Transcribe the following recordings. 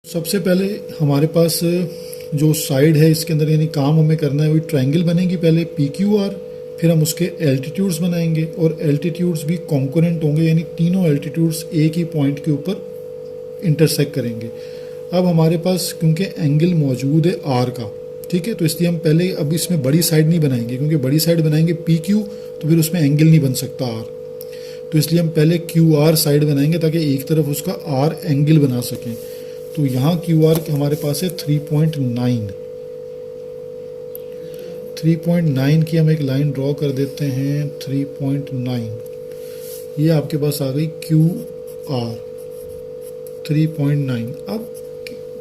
सबसे पहले हमारे पास जो साइड है इसके अंदर यानी काम हमें करना है वही ट्रायंगल बनेगी पहले पी क्यू आर, फिर हम उसके एल्टीट्यूड्स बनाएंगे और एल्टीट्यूड्स भी कॉन्कोनेंट होंगे यानी तीनों एल्टीट्यूड्स एक ही पॉइंट के ऊपर इंटरसेक्ट करेंगे। अब हमारे पास क्योंकि एंगल मौजूद है आर का, ठीक है, तो इसलिए हम पहले अब इसमें बड़ी साइड नहीं बनाएंगे क्योंकि बड़ी साइड बनाएंगे पी क्यू तो फिर उसमें एंगल नहीं बन सकता आर, तो इसलिए हम पहले क्यू आर साइड बनाएंगे ताकि एक तरफ उसका आर एंगल बना सकें। तो यहाँ क्यू आर हमारे पास है 3.9 की हम एक लाइन ड्रॉ कर देते हैं 3.9। ये आपके पास आ गई क्यू आर 3.9। अब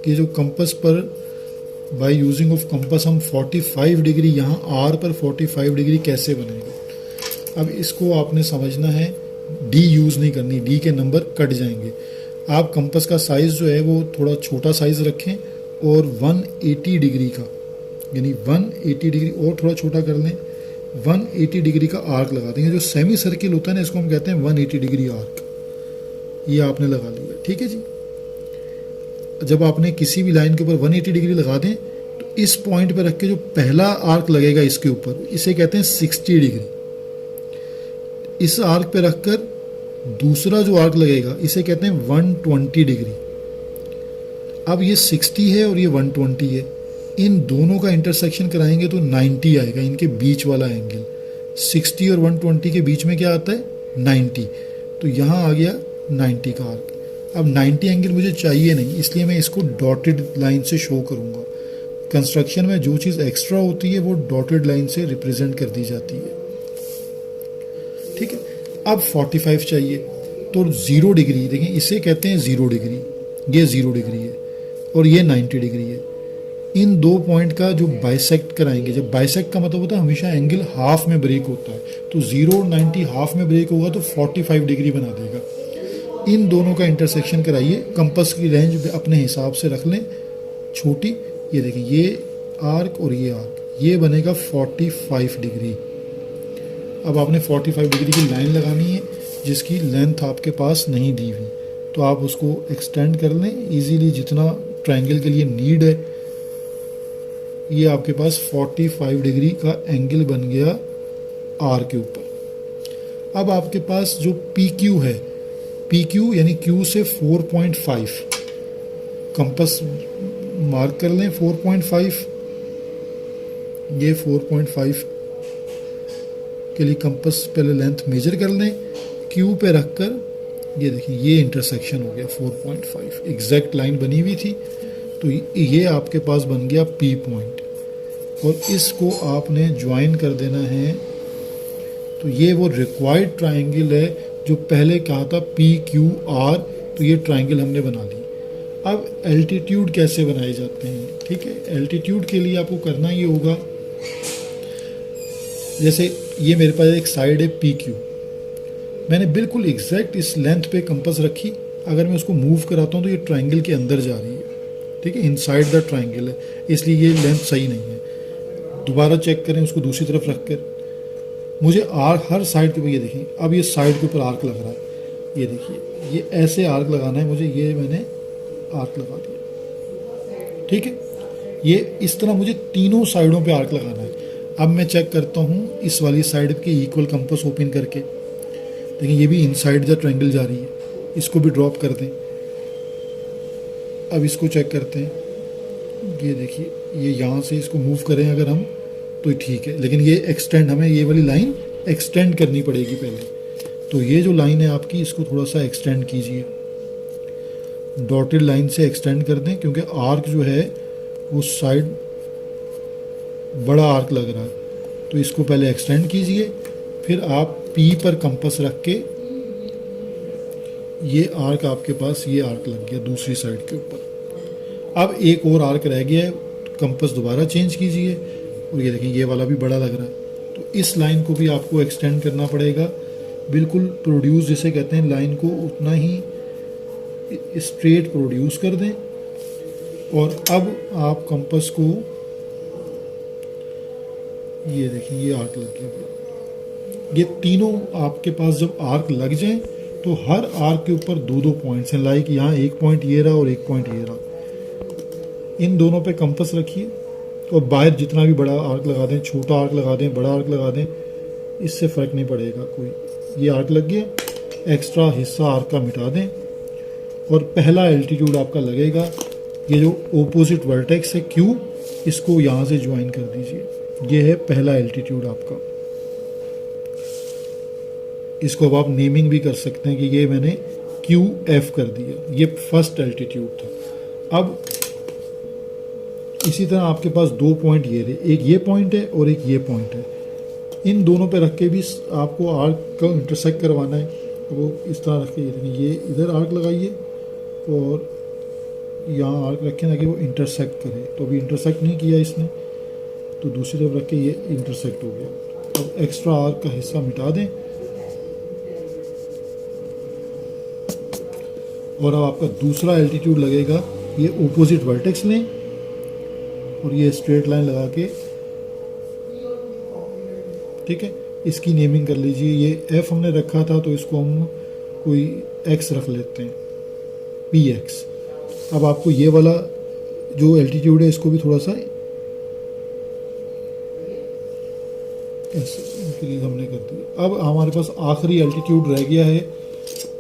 ये जो कंपस पर बाय यूजिंग ऑफ कंपस हम 45 डिग्री यहाँ आर पर 45 डिग्री कैसे बनेगा, अब इसको आपने समझना है। डी यूज़ नहीं करनी, डी के नंबर कट जाएंगे। आप कंपस का साइज़ जो है वो थोड़ा छोटा साइज़ रखें और 180 डिग्री का यानी 180 डिग्री और थोड़ा छोटा कर लें, 180 डिग्री का आर्क लगा देंगे। जो सेमी सर्किल होता है ना इसको हम कहते हैं 180 डिग्री आर्क। ये आपने लगा लिया, ठीक है जी। जब आपने किसी भी लाइन के ऊपर 180 डिग्री लगा दें तो इस पॉइंट पर रख के जो पहला आर्क लगेगा इसके ऊपर इसे कहते हैं 60 डिग्री। इस आर्क पे रखकर दूसरा जो आर्क लगेगा इसे कहते हैं 120 डिग्री। अब ये 60 है और ये 120 है, इन दोनों का इंटरसेक्शन कराएंगे तो 90 आएगा, इनके बीच वाला एंगल। 60 और 120 के बीच में क्या आता है 90, तो यहाँ आ गया 90 का आर्क। अब 90 एंगल मुझे चाहिए नहीं इसलिए मैं इसको डॉटेड लाइन से शो करूँगा। कंस्ट्रक्शन में जो चीज़ एक्स्ट्रा होती है वो डॉटेड लाइन से रिप्रेजेंट कर दी जाती है, ठीक है। अब 45 चाहिए तो 0 डिग्री, देखें इसे कहते हैं 0 डिग्री, ये 0 डिग्री है और ये 90 डिग्री है। इन दो पॉइंट का जो बाइसेक्ट कराएंगे, जब बाइसेक्ट का मतलब होता है हमेशा एंगल हाफ में ब्रेक होता है, तो 0 और 90 हाफ में ब्रेक होगा तो 45 डिग्री बना देगा। इन दोनों का इंटरसेक्शन कराइए, कंपस की रेंज अपने हिसाब से रख लें छोटी। ये देखिए ये आर्क और ये आर्क, ये बनेगा 45 डिग्री। अब आपने 45 डिग्री की लाइन लगानी है जिसकी लेंथ आपके पास नहीं दी हुई, तो आप उसको एक्सटेंड कर लें इजीली जितना ट्रायंगल के लिए नीड है। ये आपके पास 45 डिग्री का एंगल बन गया आर के ऊपर। अब आपके पास जो पी क्यू है, पी क्यू यानी क्यू से 4.5 कंपस मार्क कर लें 4.5, ये 4.5 के लिए कंपस पहले लेंथ मेजर कर लें, क्यू पे रखकर ये देखिए ये इंटरसेक्शन हो गया 4.5, एग्जैक्ट लाइन बनी हुई थी। तो ये आपके पास बन गया पी पॉइंट और इसको आपने ज्वाइन कर देना है। तो ये वो रिक्वायर्ड ट्रायंगल है जो पहले कहा था पी क्यू आर, तो ये ट्रायंगल हमने बना ली। अब एल्टीट्यूड कैसे बनाए जाते हैं, ठीक है। एल्टीट्यूड के लिए आपको करना ये होगा, जैसे ये मेरे पास एक साइड है पी क्यू, मैंने बिल्कुल एग्जैक्ट इस लेंथ पे कंपस रखी। अगर मैं उसको मूव कराता हूँ तो ये ट्रायंगल के अंदर जा रही है, ठीक है, इनसाइड द ट्रायंगल है, इसलिए ये लेंथ सही नहीं है। दोबारा चेक करें उसको दूसरी तरफ रख कर, मुझे आर्क हर साइड के ऊपर, ये देखिए अब ये साइड के ऊपर आर्क लग रहा है, ये देखिए ये ऐसे आर्क लगाना है मुझे, ये मैंने आर्क लगा दिया, ठीक है। ये इस तरह मुझे तीनों साइडों पे आर्क लगाना है। अब मैं चेक करता हूँ इस वाली साइड के इक्वल कंपस ओपन करके, देखिए ये भी इनसाइड द ट्रायंगल जा रही है, इसको भी ड्रॉप कर दें। अब इसको चेक करते हैं, ये देखिए ये यहाँ से इसको मूव करें अगर हम तो ठीक है, लेकिन ये एक्सटेंड, हमें ये वाली लाइन एक्सटेंड करनी पड़ेगी पहले। तो ये जो लाइन है आपकी इसको थोड़ा सा एक्सटेंड कीजिए, डॉटेड लाइन से एक्सटेंड कर दें क्योंकि आर्क जो है वो साइड बड़ा आर्क लग रहा है, तो इसको पहले एक्सटेंड कीजिए, फिर आप पी पर कंपस रख के ये आर्क आपके पास ये आर्क लग गया दूसरी साइड के ऊपर। अब एक और आर्क रह गया है, कंपस दोबारा चेंज कीजिए और ये देखिए ये वाला भी बड़ा लग रहा है, तो इस लाइन को भी आपको एक्सटेंड करना पड़ेगा, बिल्कुल प्रोड्यूस जिसे कहते हैं लाइन को उतना ही स्ट्रेट प्रोड्यूस कर दें। और अब आप कंपस को, ये देखिए ये आर्क लग गया। ये तीनों आपके पास जब आर्क लग जाएं तो हर आर्क के ऊपर दो दो पॉइंट्स हैं, लाइक यहाँ एक पॉइंट ये रहा और एक पॉइंट ये रहा, इन दोनों पे कंपास रखिए और बाहर जितना भी बड़ा आर्क लगा दें, छोटा आर्क लगा दें, बड़ा आर्क लगा दें, इससे फ़र्क नहीं पड़ेगा कोई। ये आर्क लग गया, एक्स्ट्रा हिस्सा आर्क का मिटा दें और पहला एल्टीट्यूड आपका लगेगा ये जो ओपोजिट वर्टेक्स है Q, इसको यहाँ से ज्वाइन कर दीजिए। ये है पहला एल्टीट्यूड आपका। इसको अब आप नेमिंग भी कर सकते हैं कि ये मैंने QF कर दिया, ये फर्स्ट एल्टीट्यूड था। अब इसी तरह आपके पास दो पॉइंट ये रहे, एक ये पॉइंट है और एक ये पॉइंट है। इन दोनों पे रख के भी आपको आर्क का इंटरसेक्ट करवाना है। वो इस तरह रख के ये इधर आर्क लगाइए और यहाँ आर्क रखें ताकि वो इंटरसेक्ट करे। तो अभी इंटरसेक्ट नहीं किया इसने, तो दूसरी तरफ रख के ये इंटरसेक्ट हो गया। अब एक्स्ट्रा आर्क का हिस्सा मिटा दें और अब आपका दूसरा एल्टीट्यूड लगेगा, ये ओपोजिट वर्टेक्स लें और ये स्ट्रेट लाइन लगा के, ठीक है, इसकी नेमिंग कर लीजिए। ये F हमने रखा था तो इसको हम कोई X रख लेते हैं, PX। अब आपको ये वाला जो एल्टीट्यूड है इसको भी थोड़ा सा इंक्रीज हमने कर दिया। अब हमारे पास आखिरी एल्टीट्यूड रह गया है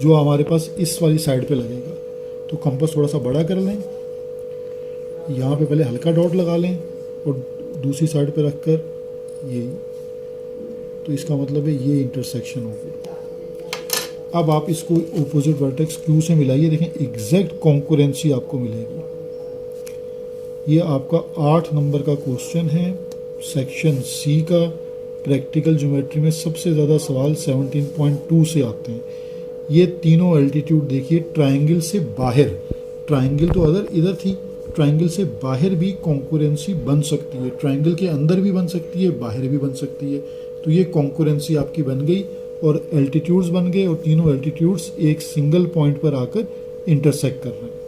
जो हमारे पास इस वाली साइड पे लगेगा। तो कंपास थोड़ा सा बड़ा कर लें, यहाँ पे पहले हल्का डॉट लगा लें और दूसरी साइड पे रखकर यही, तो इसका मतलब है ये इंटरसेक्शन हो गया। अब आप इसको ओपोजिट वर्टेक्स Q से मिलाइए, देखें एग्जैक्ट कॉन्करेंसी आपको मिलेगी। ये आपका 8 नंबर का क्वेश्चन है सेक्शन C का। प्रैक्टिकल ज्योमेट्री में सबसे ज़्यादा सवाल 17.2 से आते हैं। ये तीनों एल्टीट्यूड देखिए, ट्रायंगल से बाहर, ट्रायंगल तो अगर इधर थी, ट्रायंगल से बाहर भी कॉन्करेंसी बन सकती है, ट्रायंगल के अंदर भी बन सकती है, बाहर भी बन सकती है। तो ये कॉन्करेंसी आपकी बन गई और एल्टीट्यूड्स बन गए और तीनों एल्टीट्यूड्स एक सिंगल पॉइंट पर आकर इंटरसेक्ट कर रहे हैं।